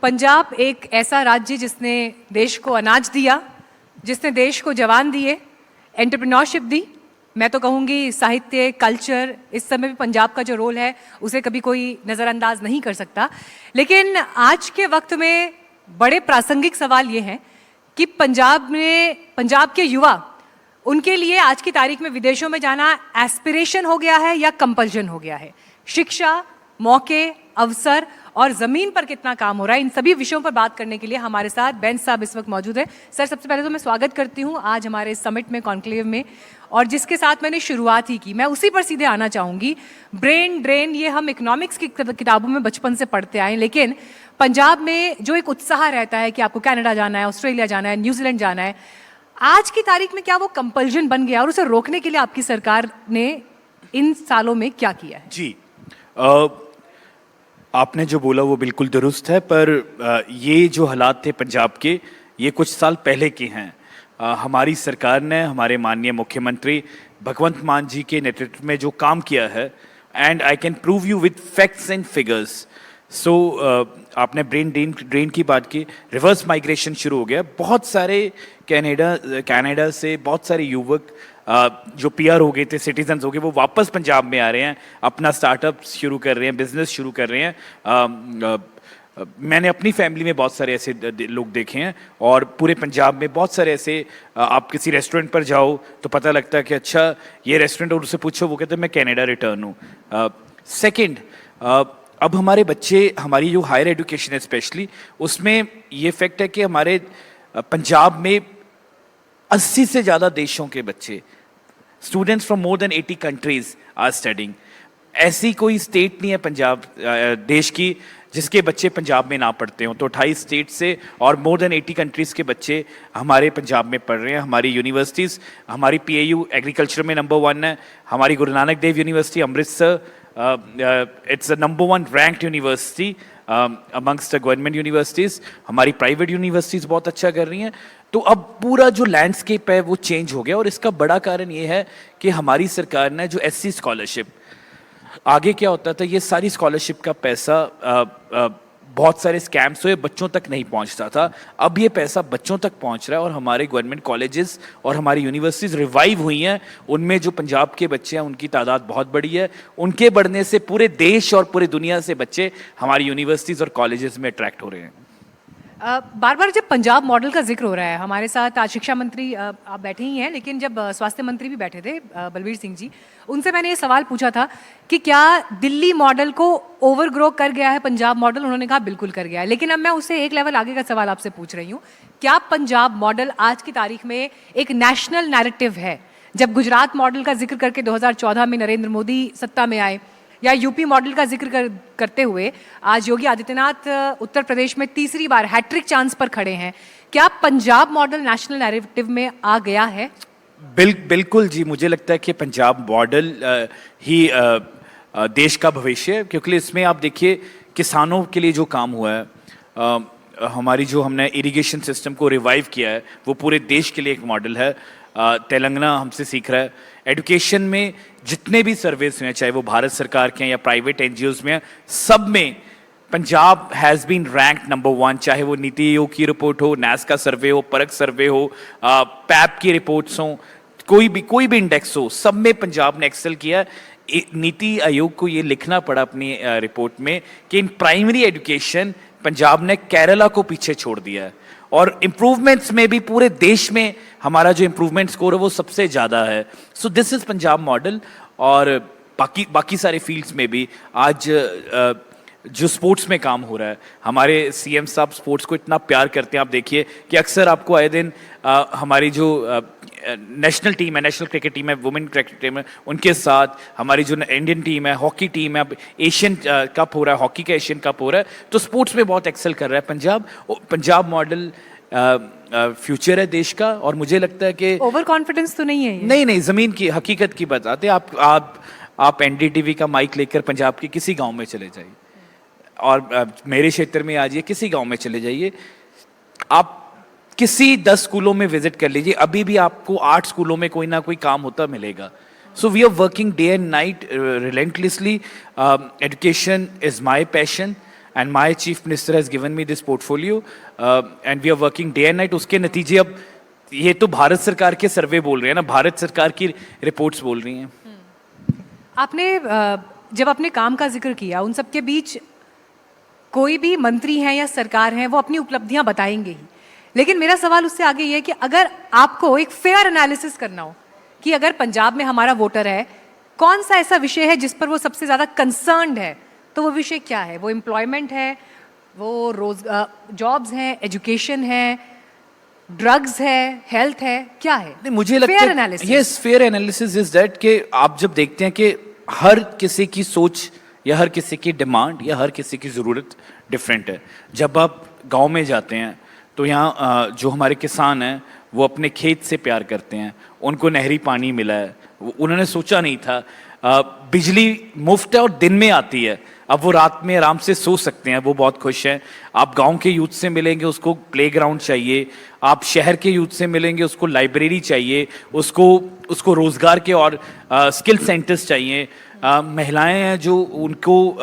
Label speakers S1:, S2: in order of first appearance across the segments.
S1: पंजाब एक ऐसा राज्य जिसने देश को अनाज दिया, जिसने देश को जवान दिए, एंटरप्रेन्योरशिप दी। मैं तो कहूँगी साहित्य, कल्चर, इस समय भी पंजाब का जो रोल है उसे कभी कोई नज़रअंदाज नहीं कर सकता। लेकिन आज के वक्त में बड़े प्रासंगिक सवाल ये हैं कि पंजाब के युवा, उनके लिए आज की तारीख में विदेशों में जाना एस्पिरेशन हो गया है या कंपल्शन हो गया है। शिक्षा, मौके, अवसर और ज़मीन पर कितना काम हो रहा है, इन सभी विषयों पर बात करने के लिए हमारे साथ बेंच साहब इस वक्त मौजूद है। सर, सबसे पहले तो मैं स्वागत करती हूँ आज हमारे समिट में, कॉन्क्लेव में, और जिसके साथ मैंने शुरुआत ही की, मैं उसी पर सीधे आना चाहूँगी। ब्रेन ड्रेन, ये हम इकोनॉमिक्स की किताबों में बचपन से पढ़ते आए, लेकिन पंजाब में जो एक उत्साह रहता है कि आपको कनाडा जाना है, ऑस्ट्रेलिया जाना है, न्यूजीलैंड जाना है, आज की तारीख में क्या वो कंपल्जन बन गया और उसे रोकने के लिए आपकी सरकार ने इन सालों में क्या किया है?
S2: जी, आपने जो बोला वो बिल्कुल दुरुस्त है, पर ये जो हालात थे पंजाब के, ये कुछ साल पहले के हैं। हमारी सरकार ने, हमारे माननीय मुख्यमंत्री भगवंत मान जी के नेतृत्व में जो काम किया है, and I can prove you with facts and figures. So आपने ब्रेन ड्रेन की बात की, रिवर्स माइग्रेशन शुरू हो गया। बहुत सारे कनाडा से बहुत सारे युवक जो पीआर हो गए थे, सिटीजन्स हो गए, वो वापस पंजाब में आ रहे हैं, अपना स्टार्टअप शुरू कर रहे हैं, बिजनेस शुरू कर रहे हैं। मैंने अपनी फैमिली में बहुत सारे ऐसे लोग देखे हैं, और पूरे पंजाब में बहुत सारे ऐसे, आप किसी रेस्टोरेंट पर जाओ तो पता लगता है कि अच्छा ये रेस्टोरेंट, और उससे पूछो वो कहते हैं मैं कनाडा रिटर्न हूँ। सेकेंड, अब हमारे बच्चे, हमारी जो हायर एजुकेशन है स्पेशली, उसमें ये फैक्ट है कि हमारे पंजाब में 80 से ज़्यादा देशों के बच्चे, students from more than 80 countries are studying. ऐसी कोई स्टेट नहीं है पंजाब देश की जिसके बच्चे पंजाब में ना पढ़ते हों। तो 28 स्टेट से और मोर देन 80 कंट्रीज़ के बच्चे हमारे पंजाब में पढ़ रहे हैं। हमारी यूनिवर्सिटीज़, हमारी PAU एग्रीकल्चर में नंबर 1 है, हमारी Guru Nanak Dev university Amritsar, it's a number 1 ranked university amongst the government universities. हमारी प्राइवेट यूनिवर्सिटीज़ बहुत अच्छा कर रही हैं। तो अब पूरा जो लैंडस्केप है वो चेंज हो गया, और इसका बड़ा कारण ये है कि हमारी सरकार ने जो SC स्कॉलरशिप, आगे क्या होता था, ये सारी स्कॉलरशिप का पैसा बहुत सारे स्कैम्स हुए, बच्चों तक नहीं पहुंचता था। अब ये पैसा बच्चों तक पहुंच रहा है, और हमारे गवर्नमेंट कॉलेजेस और हमारी यूनिवर्सिटीज़ रिवाइव हुई हैं। उनमें जो पंजाब के बच्चे हैं उनकी तादाद बहुत बड़ी है। उनके बढ़ने से पूरे देश और पूरे दुनिया से बच्चे हमारी यूनिवर्सिटीज़ और कॉलेजेस में अट्रैक्ट हो रहे हैं।
S1: बार बार जब पंजाब मॉडल का जिक्र हो रहा है, हमारे साथ आज शिक्षा मंत्री आप बैठे ही हैं, लेकिन जब स्वास्थ्य मंत्री भी बैठे थे बलबीर सिंह जी, उनसे मैंने ये सवाल पूछा था कि क्या दिल्ली मॉडल को ओवरग्रो कर गया है पंजाब मॉडल? उन्होंने कहा बिल्कुल कर गया है। लेकिन अब मैं उससे एक लेवल आगे का सवाल आपसे पूछ रही हूँ, क्या पंजाब मॉडल आज की तारीख में एक नेशनल नैरेटिव है? जब गुजरात मॉडल का जिक्र करके 2014 में नरेंद्र मोदी सत्ता में आए, या यूपी मॉडल का जिक्र करते हुए आज योगी आदित्यनाथ उत्तर प्रदेश में तीसरी बार हैट्रिक चांस पर खड़े हैं, क्या पंजाब मॉडल नेशनल नैरेटिव में आ गया है?
S2: बिल्कुल जी, मुझे लगता है कि पंजाब मॉडल ही देश का भविष्य है, क्योंकि इसमें आप देखिए किसानों के लिए जो काम हुआ है, हमारी जो हमने इरिगेशन सिस्टम को रिवाइव किया है, वो पूरे देश के लिए एक मॉडल है। तेलंगाना हमसे सीख रहा है। एजुकेशन में जितने भी सर्वेस हुए हैं, चाहे वो भारत सरकार के हैं या प्राइवेट NGOs में हैं, सब में Punjab has been rank number 1। चाहे वो नीति आयोग की रिपोर्ट हो, NAS का सर्वे हो, परख सर्वे हो, PAP की रिपोर्ट्स हों, कोई भी इंडेक्स हो, सब में पंजाब ने एक्सेल किया। नीति आयोग को ये लिखना पड़ा अपनी रिपोर्ट में कि इन प्राइमरी एजुकेशन पंजाब ने केरला को पीछे छोड़ दिया है, और इम्प्रूवमेंट्स में भी पूरे देश में हमारा जो इम्प्रूवमेंट स्कोर है वो सबसे ज़्यादा है। So this is Punjab model. और बाकी सारे फील्ड्स में भी आज जो स्पोर्ट्स में काम हो रहा है, हमारे CM साहब स्पोर्ट्स को इतना प्यार करते हैं। आप देखिए कि अक्सर आपको आए दिन हमारी जो नेशनल टीम है, नेशनल क्रिकेट टीम है, वुमेन क्रिकेट टीम है, उनके साथ हमारी जो इंडियन टीम है, हॉकी टीम है, अब एशियन कप हो रहा है, हॉकी का एशियन कप हो रहा है, तो स्पोर्ट्स में बहुत एक्सेल कर रहा है पंजाब। पंजाब मॉडल फ्यूचर है देश का, और मुझे लगता है कि
S1: ओवर कॉन्फिडेंस तो नहीं है ये? नहीं,
S2: ज़मीन की हकीकत की बताते। आप NDTV का माइक लेकर पंजाब के किसी गाँव में चले जाइए, और मेरे क्षेत्र में आज ये किसी गांव में चले जाइए, आप किसी 10 स्कूलों में विजिट कर लीजिए, अभी भी आपको 8 स्कूलों में कोई ना कोई काम होता मिलेगा। So we are working day and night relentlessly. Education is my passion, and my chief minister has given me this portfolio, and we are working day and night. उसके नतीजे अब ये तो भारत सरकार के सर्वे बोल रहे हैं ना, भारत सरकार की रिपोर्ट्स बोल रही हैं.
S1: आपने जब अपने काम का जिक्र किया, उन सबके बीच कोई भी मंत्री हैं या सरकार हैं वो अपनी उपलब्धियां बताएंगे ही, लेकिन मेरा सवाल उससे आगे ये है कि अगर आपको एक फेयर एनालिसिस करना हो कि अगर पंजाब में हमारा वोटर है, कौन सा ऐसा विषय है जिस पर वो सबसे ज़्यादा कंसर्न्ड है, तो वो विषय क्या है? वो एम्प्लॉयमेंट है, वो जॉब्स हैं, एजुकेशन है, ड्रग्स है, हेल्थ है, क्या है?
S2: नहीं, मुझे लगता
S1: फेयर
S2: है
S1: analysis.
S2: Yes, fair analysis is that कि आप जब देखते हैं कि हर किसी की सोच या हर किसी की डिमांड या हर किसी की ज़रूरत डिफरेंट है. जब आप गांव में जाते हैं तो यहाँ जो हमारे किसान हैं वो अपने खेत से प्यार करते हैं, उनको नहरी पानी मिला है, उन्होंने सोचा नहीं था. बिजली मुफ्त है और दिन में आती है, अब वो रात में आराम से सो सकते हैं, वो बहुत खुश हैं. आप गांव के यूथ से मिलेंगे, उसको प्लेग्राउंड चाहिए. आप शहर के यूथ से मिलेंगे, उसको लाइब्रेरी चाहिए, उसको रोज़गार के और स्किल सेंटर्स चाहिए. महिलाएं हैं जो उनको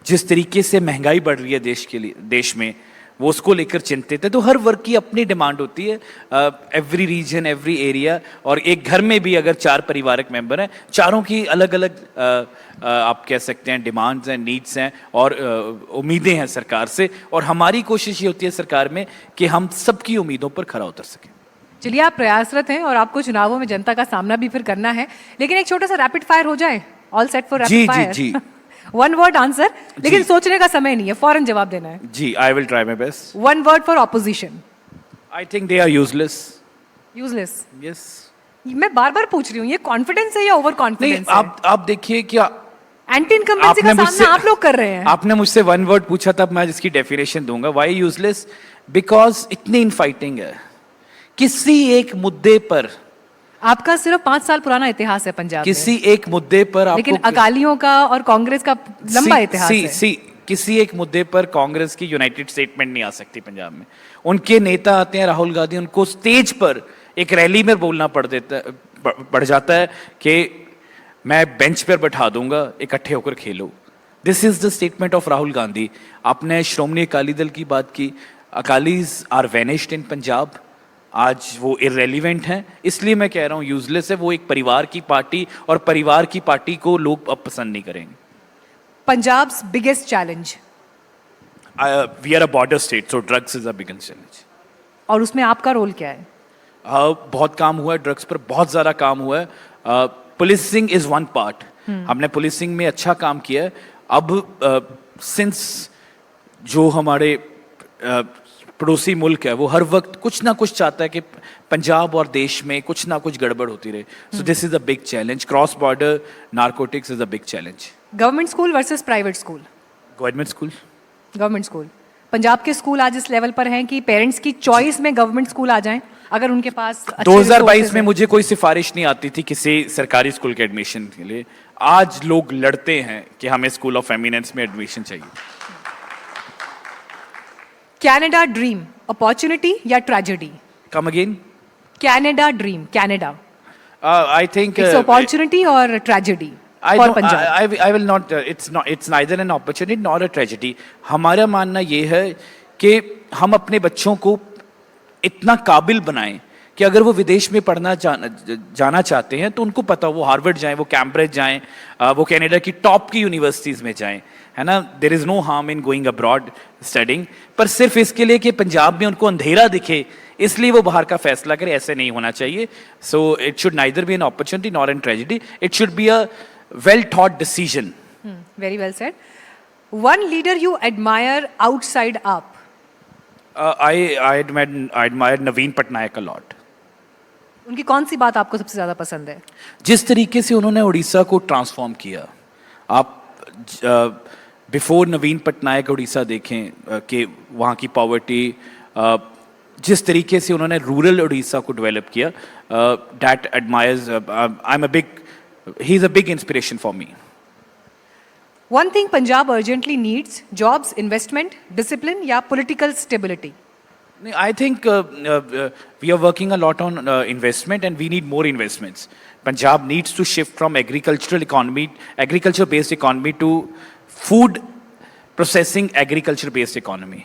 S2: जिस तरीके से महंगाई बढ़ रही है देश में, वो उसको लेकर चिंतित है. तो हर वर्ग की अपनी डिमांड होती है, एवरी रीजन, एवरी एरिया. और एक घर में भी अगर 4 पारिवारिक मेंबर हैं, चारों की अलग अलग आप कह सकते हैं डिमांड्स हैं, नीड्स हैं और उम्मीदें हैं सरकार से. और हमारी कोशिश ये होती है सरकार में कि हम सबकी उम्मीदों पर खरा उतर सकें.
S1: चलिए, आप प्रयासरत हैं और आपको चुनावों में जनता का सामना भी फिर करना है, लेकिन एक छोटा सा रैपिड फायर हो जाए. All set for rapid fire?
S2: जी.
S1: वन वर्ड आंसर, लेकिन सोचने का समय नहीं है, फौरन जवाब देना है.
S2: जी, I will try my best.
S1: One word for opposition?
S2: I think they are useless.
S1: Useless?
S2: Yes.
S1: मैं बार बार पूछ रही हूँ, ये कॉन्फिडेंस है या ओवर
S2: नहीं,
S1: कॉन्फिडेंस है?
S2: आप देखिए क्या
S1: एंटी इनकम्बेंसी का सामना आप लोग कर रहे हैं.
S2: आपने मुझसे वन वर्ड पूछा, तब मैं इसकी डेफिनेशन दूंगा. Why useless? बिकॉज इतनी इनफाइटिंग है. किसी एक मुद्दे पर,
S1: आपका सिर्फ 5 साल पुराना इतिहास है पंजाब
S2: किसी
S1: में,
S2: एक मुद्दे पर आपको,
S1: लेकिन अकालियों का और कांग्रेस का लंबा इतिहास है.
S2: किसी एक मुद्दे पर कांग्रेस की यूनाइटेड स्टेटमेंट नहीं आ सकती पंजाब में. उनके नेता आते हैं, राहुल गांधी, उनको स्टेज पर एक रैली में बोलना पड़ जाता है कि मैं बेंच पर बैठा दूंगा, इकट्ठे होकर खेलो. This is the statement of Rahul Gandhi. आपने श्रोमणी अकाली दल की बात की. अकालीज आर वेनिश्ड इन पंजाब. आज वो इररेलीवेंट हैं, इसलिए मैं कह रहा हूँ यूजलेस है. वो एक परिवार की पार्टी, और परिवार की पार्टी को लोग अब पसंद नहीं करेंगे.
S1: Punjab's biggest challenge?
S2: We are a border state, so drugs is a biggest challenge.
S1: और उसमें आपका रोल क्या है?
S2: बहुत काम हुआ है ड्रग्स पर, बहुत ज़्यादा काम हुआ है. Policing is one part. हमने पुलिसिंग में अच्छा काम किया है. अब सिंस जो हमारे पड़ोसी मुल्क है वो हर वक्त कुछ ना कुछ चाहता है कि पंजाब और देश में कुछ ना कुछ गड़बड़ होती रहे. So this is a big challenge. Cross border narcotics is a big challenge.
S1: Government school versus private school?
S2: Government school.
S1: Government school. Punjab के स्कूल आज इस लेवल पर हैं कि पेरेंट्स की चॉइस में गवर्नमेंट स्कूल आ जाएं अगर उनके पास
S2: 2022 में मुझे कोई सिफारिश नहीं आती थी किसी सरकारी स्कूल के एडमिशन के लिए. आज लोग लड़ते हैं कि हमें स्कूल ऑफ एमिनेंस में एडमिशन चाहिए.
S1: कैनेडा ड्रीम अपॉर्चुनिटी या tragedy?
S2: Come again.
S1: Canada dream, Canada.
S2: I think
S1: it's opportunity और tragedy for Punjab?
S2: I will not. It's neither an opportunity nor a tragedy. हमारा मानना ये है कि हम अपने बच्चों को इतना काबिल बनाएं कि अगर वो विदेश में पढ़ना जाना चाहते हैं तो उनको पता, वो हार्वर्ड जाएं, वो कैम्ब्रिज जाएं, वो कनाडा की टॉप की यूनिवर्सिटीज़ में जाएं, है ना. There is no harm in going abroad studying. पर सिर्फ इसके लिए कि पंजाब में उनको अंधेरा दिखे इसलिए वो बाहर का फैसला करे, ऐसे नहीं होना चाहिए. So it should neither be an opportunity nor an tragedy. It should be a well thought decision.
S1: Very well said. One leader you admire outside up?
S2: I admire Naveen Patnaik a lot.
S1: उनकी कौन सी बात आपको सबसे ज्यादा पसंद है?
S2: जिस तरीके से उन्होंने उड़ीसा को ट्रांसफॉर्म किया. आप बिफोर नवीन पटनायक उड़ीसा देखें कि वहाँ की पॉवर्टी, जिस तरीके से उन्होंने रूरल उड़ीसा को डेवलप किया, that admires. I'm a big He's a big inspiration for me.
S1: One thing Punjab urgently needs: jobs, investment, discipline, या political stability?
S2: I think we are working a lot on investment, and we need more investments. Punjab needs to shift from agriculture-based economy to food processing agriculture based economy.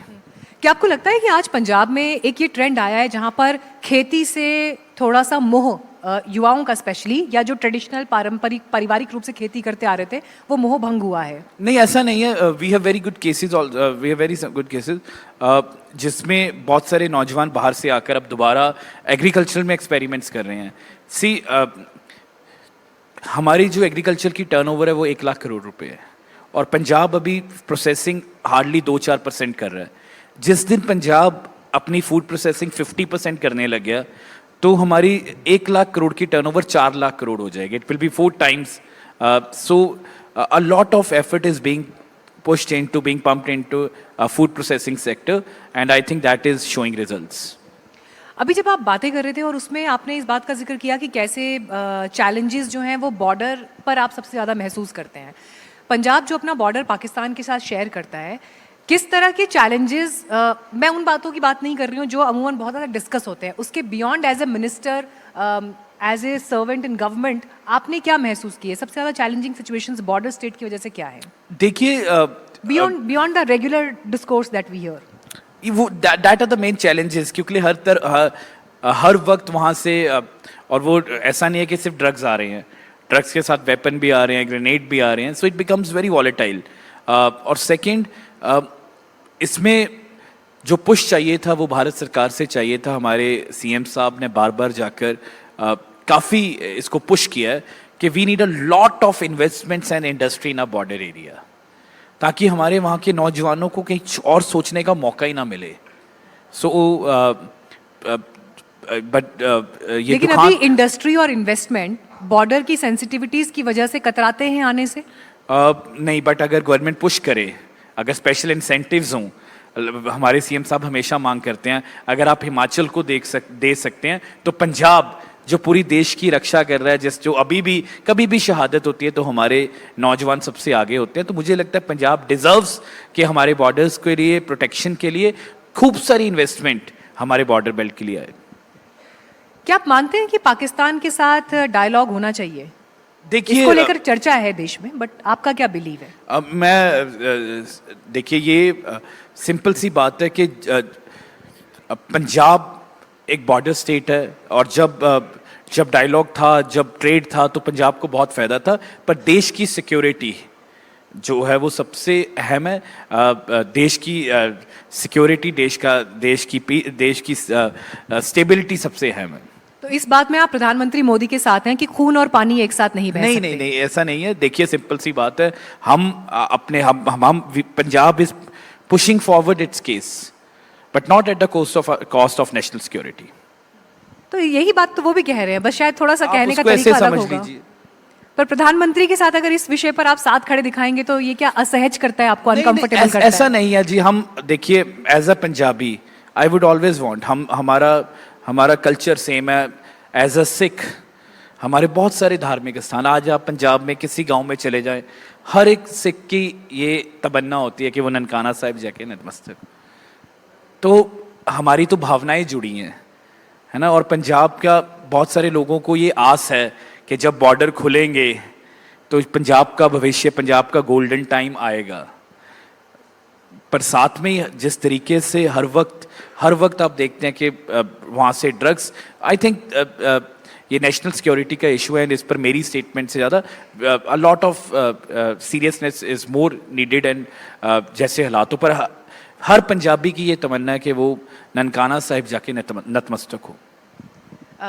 S1: क्या आपको लगता है कि आज पंजाब में एक ये ट्रेंड आया है जहां पर खेती से थोड़ा सा मोह युवाओं का स्पेशली, या जो ट्रेडिशनल पारंपरिक पारिवारिक रूप से खेती करते आ रहे थे, वो मोह भंग हुआ है?
S2: नहीं, ऐसा नहीं है। We have very good cases, we have very good cases जिसमें बहुत सारे नौजवान बाहर से आकर अब दोबारा एग्रीकल्चर में एक्सपेरिमेंट्स कर रहे हैं। सी हमारी जो एग्रीकल्चर की टर्नओवर है वो 1 लाख करोड़ रुपए है, और पंजाब अभी प्रोसेसिंग हार्डली 2-4% कर रहा है। जिस दिन पंजाब अपनी फूड प्रोसेसिंग 50% करने लग गया तो हमारी 1 लाख करोड़ की टर्नओवर 4 लाख करोड़ हो जाएगी। It will be 4 times. So a lot of effort is being pushed into, being pumped into food processing sector, and I think that is showing results.
S1: अभी जब आप बातें कर रहे थे और उसमें आपने इस बात का जिक्र किया कि कैसे चैलेंजेस जो हैं वो बॉर्डर पर आप सबसे ज़्यादा महसूस करते हैं। पंजाब जो अपना बॉर्डर पाकिस्तान के साथ शेयर करता है, किस तरह के चैलेंजेस, मैं उन बातों की बात नहीं कर रही हूँ जो अमूमन बहुत ज़्यादा डिस्कस होते हैं, उसके beyond as a minister, as a servant in government, आपने क्या महसूस किए? सबसे ज़्यादा चैलेंजिंग सिचुएशंस बॉर्डर स्टेट की वजह से क्या है,
S2: देखिए,
S1: beyond the regular discourse that we hear?
S2: वो that are the main challenges, क्योंकि हर वक्त वहाँ से और वो ऐसा नहीं है कि सिर्फ ड्रग्स आ रहे हैं, ड्रग्स के साथ वेपन भी आ रहे हैं, ग्रेनेड भी आ रहे हैं, so it becomes very volatile. और सेकंड, इसमें जो पुश चाहिए था वो भारत सरकार से चाहिए था। हमारे सीएम साहब ने बार बार जाकर काफ़ी इसको पुश किया है कि we need a lot of investments and industry in a border area, ताकि हमारे वहाँ के नौजवानों को कहीं और सोचने का मौका ही ना मिले। सो बट ये
S1: लेकिन अभी इंडस्ट्री और इन्वेस्टमेंट बॉर्डर की सेंसिटिविटीज की वजह से कतराते हैं आने से?
S2: नहीं, बट अगर गवर्नमेंट पुश करे, अगर स्पेशल इंसेंटिव्स हों, हमारे सीएम साहब हमेशा मांग करते हैं, अगर आप हिमाचल को दे सकते हैं तो पंजाब जो पूरी देश की रक्षा कर रहा है, जो अभी भी कभी भी शहादत होती है तो हमारे नौजवान सबसे आगे होते हैं। तो मुझे लगता है पंजाब डिजर्व्स कि हमारे बॉर्डर्स के लिए, प्रोटेक्शन के लिए खूब सारी इन्वेस्टमेंट हमारे बॉर्डर बेल्ट के लिए आए।
S1: क्या आप मानते हैं कि पाकिस्तान के साथ डायलॉग होना चाहिए?
S2: देखिए,
S1: इसको लेकर चर्चा है देश में, बट आपका क्या बिलीव है?
S2: देखिए, ये सिंपल सी बात है कि पंजाब एक बॉर्डर स्टेट है, और जब डायलॉग था, जब ट्रेड था, तो पंजाब को बहुत फायदा था। पर देश की सिक्योरिटी जो है वो सबसे अहम है। देश की सिक्योरिटी, देश की स्टेबिलिटी सबसे अहम है।
S1: तो इस बात में आप प्रधानमंत्री मोदी के साथ हैं कि खून और पानी एक साथ नहीं बह सकते?
S2: नहीं, ऐसा नहीं है। देखिए, सिंपल सी बात है, हम Punjab is pushing forward it's case, but not at the cost of national security.
S1: तो यही बात तो वो भी कह रहे हैं, बस शायद थोड़ा सा कहने का
S2: ऐसे
S1: तरीका अलग
S2: समझ
S1: होगा।
S2: लीजिए।
S1: पर प्रधानमंत्री के साथ अगर इस विषय पर आप साथ खड़े दिखाएंगे तो ये क्या असहज करता है आपको, अनकंफर्टेबल करता है?
S2: ऐसा नहीं है जी। हम देखिए, as a Punjabi I would always want, हमारा कल्चर सेम है। एज अ सिख हमारे बहुत सारे धार्मिक स्थान, आज आप पंजाब में किसी गांव में चले जाएं, हर एक सिख की ये तमन्ना होती है कि वो ननकाना साहिब जाके नतमस्तक। तो हमारी तो भावनाएं जुड़ी हैं, है ना। और पंजाब का बहुत सारे लोगों को ये आस है कि जब बॉर्डर खुलेंगे तो पंजाब का भविष्य, पंजाब का गोल्डन टाइम आएगा। पर साथ में ही जिस तरीके से हर वक्त आप देखते हैं कि वहाँ से ड्रग्स, आई थिंक ये नेशनल सिक्योरिटी का इशू है, इस पर मेरी स्टेटमेंट से ज़्यादा अ lot of seriousness is more needed. And जैसे हालातों पर हर पंजाबी की ये तमन्ना है कि वो ननकाना साहिब जाके नतमस्तक हो।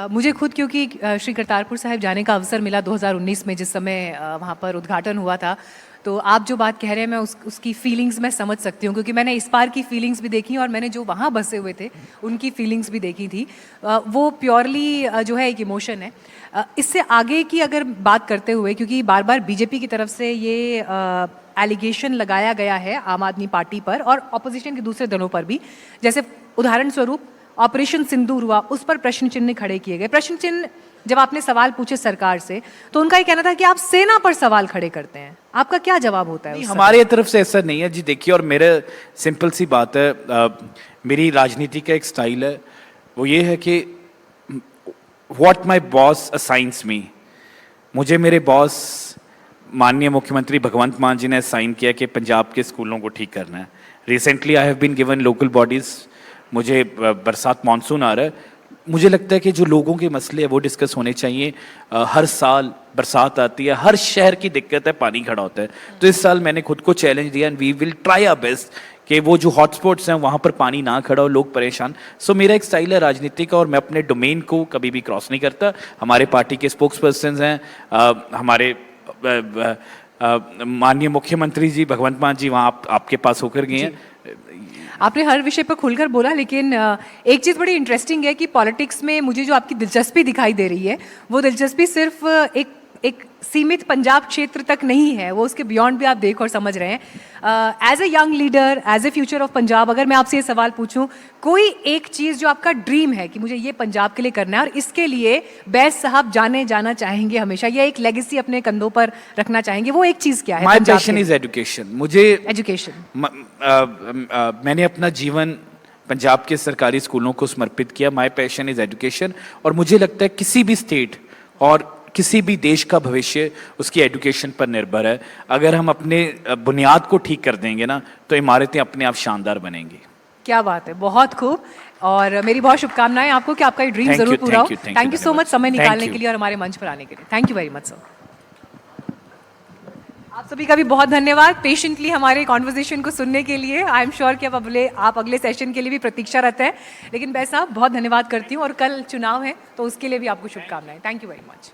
S1: मुझे खुद क्योंकि श्री करतारपुर साहिब जाने का अवसर मिला 2019 में, जिस समय वहाँ पर उद्घाटन हुआ था, तो आप जो बात कह रहे हैं मैं उसकी फीलिंग्स मैं समझ सकती हूँ, क्योंकि मैंने इस पार की फीलिंग्स भी देखी और मैंने जो वहाँ बसे हुए थे उनकी फीलिंग्स भी देखी थी। वो प्योरली जो है एक इमोशन है। इससे आगे की अगर बात करते हुए, क्योंकि बार बार बीजेपी की तरफ से ये एलिगेशन लगाया गया है आम आदमी पार्टी पर और ऑपोजिशन के दूसरे दलों पर भी, जैसे उदाहरण स्वरूप ऑपरेशन सिंदूर हुआ, उस पर प्रश्न चिन्ह खड़े किए गए। प्रश्न चिन्ह जब आपने सवाल पूछे सरकार से तो उनका ये कहना था कि आप सेना पर सवाल खड़े करते हैं। आपका क्या जवाब होता है?
S2: हमारे तरफ से ऐसा नहीं है जी। देखिए, और मेरे सिंपल सी बात है, मेरी राजनीति का एक स्टाइल है, वो ये है कि व्हाट माय बॉस असाइंस मी, मुझे मेरे बॉस माननीय मुख्यमंत्री भगवंत मान जी ने साइन किया कि पंजाब के स्कूलों को ठीक करना है। Recently I have been given local bodies, मुझे बरसात मानसून आ रहा है, मुझे लगता है कि जो लोगों के मसले हैं वो डिस्कस होने चाहिए। हर साल बरसात आती है, हर शहर की दिक्कत है, पानी खड़ा होता है। तो इस साल मैंने खुद को चैलेंज दिया and we will try our best कि वो जो हॉटस्पॉट्स हैं वहाँ पर पानी ना खड़ा हो, लोग परेशान। सो मेरा एक स्टाइल है राजनीति का और मैं अपने डोमेन को कभी भी क्रॉस नहीं करता। हमारे पार्टी के स्पोक्स पर्सन हैं, हमारे माननीय मुख्यमंत्री जी भगवंत मान जी वहाँ आपके पास होकर गए हैं।
S1: आपने हर विषय पर खुलकर बोला, लेकिन एक चीज़ बड़ी इंटरेस्टिंग है कि पॉलिटिक्स में मुझे जो आपकी दिलचस्पी दिखाई दे रही है वो दिलचस्पी सिर्फ एक सीमित पंजाब क्षेत्र तक नहीं है, वो उसके बियॉन्ड भी आप देख और समझ रहे हैं। As a young leader, as a future of Punjab, अगर मैं आपसे ये सवाल पूछूं, कोई एक चीज़ जो आपका ड्रीम है कि मुझे ये पंजाब के लिए करना है और इसके लिए बैस साहब जाना चाहेंगे हमेशा, या एक लेगेसी अपने कंधों पर रखना चाहेंगे, वो एक चीज़ क्या है?
S2: My passion is education. मुझे
S1: एजुकेशन,
S2: मैंने अपना जीवन पंजाब के सरकारी स्कूलों को समर्पित किया। माय पैशन इज एजुकेशन और मुझे लगता है किसी भी स्टेट और किसी भी देश का भविष्य उसकी एजुकेशन पर निर्भर है। अगर हम अपने बुनियाद को ठीक कर देंगे ना तो इमारतें अपने आप शानदार बनेंगी।
S1: क्या बात है, बहुत खूब। और मेरी बहुत शुभकामनाएं आपको कि आपका ये ड्रीम जरूर पूरा हो। थैंक यू सो मच समय निकालने के लिए और हमारे मंच पर आने के लिए। Thank you very much sir. आप सभी का भी बहुत धन्यवाद पेशेंटली हमारे कॉन्वर्जेशन को सुनने के लिए। आई एम श्योर कि आप अगले सेशन के लिए भी प्रतीक्षारत हैं। लेकिन वैसा बहुत धन्यवाद करती हूँ और कल चुनाव है तो उसके लिए भी आपको शुभकामनाएं। Thank you very much.